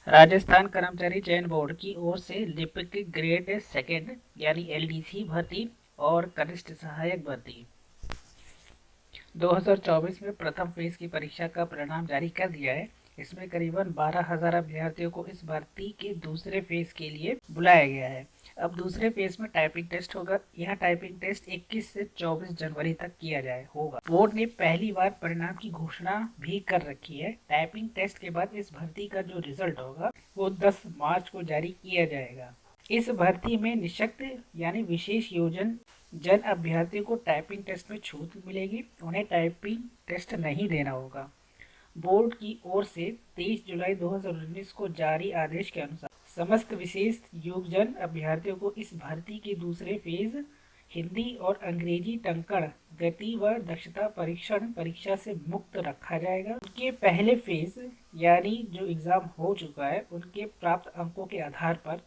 राजस्थान कर्मचारी चयन बोर्ड की ओर से लिपिक ग्रेड सेकंड यानी एलडीसी भर्ती और कनिष्ठ सहायक भर्ती 2024 में प्रथम फेज की परीक्षा का परिणाम जारी कर दिया है। इसमें करीबन 12,000 अभ्यर्थियों को इस भर्ती के दूसरे फेज के लिए बुलाया गया है। अब दूसरे फेज में टाइपिंग टेस्ट होगा। यह टाइपिंग टेस्ट 21 से 24 जनवरी तक किया होगा। बोर्ड ने पहली बार परिणाम की घोषणा भी कर रखी है। टाइपिंग टेस्ट के बाद इस भर्ती का जो रिजल्ट होगा वो 10 मार्च को जारी किया जाएगा। इस भर्ती में निःशक्त यानी विशेष योजन जन अभ्यर्थियों को टाइपिंग टेस्ट में छूट मिलेगी। उन्हें टाइपिंग टेस्ट नहीं देना होगा। बोर्ड की ओर से 23 जुलाई 2019 को जारी आदेश के अनुसार समस्त विशेष योगजन अभ्यर्थियों को इस भर्ती के दूसरे फेज हिंदी और अंग्रेजी टंकण गति व दक्षता परीक्षण परीक्षा से मुक्त रखा जाएगा। उनके पहले फेज यानी जो एग्जाम हो चुका है उनके प्राप्त अंकों के आधार पर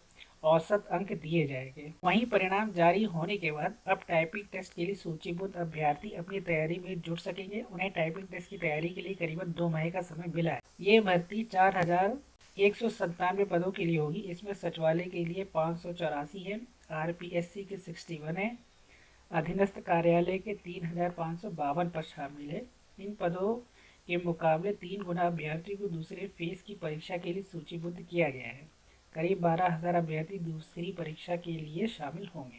औसत अंक दिए जाएंगे। वहीं परिणाम जारी होने के बाद अब टाइपिंग टेस्ट के लिए सूचीबद्ध अभ्यर्थी अपनी तैयारी में जुट सकेंगे। उन्हें टाइपिंग टेस्ट की तैयारी के लिए करीबन 2 महीने का समय मिला है। ये भर्ती 4,197 पदों के लिए होगी। इसमें सचिवालय के लिए 584 है, आरपीएससी के 61 है, अधीनस्थ कार्यालय के 3,552 पद शामिल है। इन पदों के मुकाबले 3 गुना अभ्यर्थी को दूसरे फेज की परीक्षा के लिए सूचीबद्ध किया गया है। करीब 12,000 अभ्यर्थी दूसरी परीक्षा के लिए शामिल होंगे।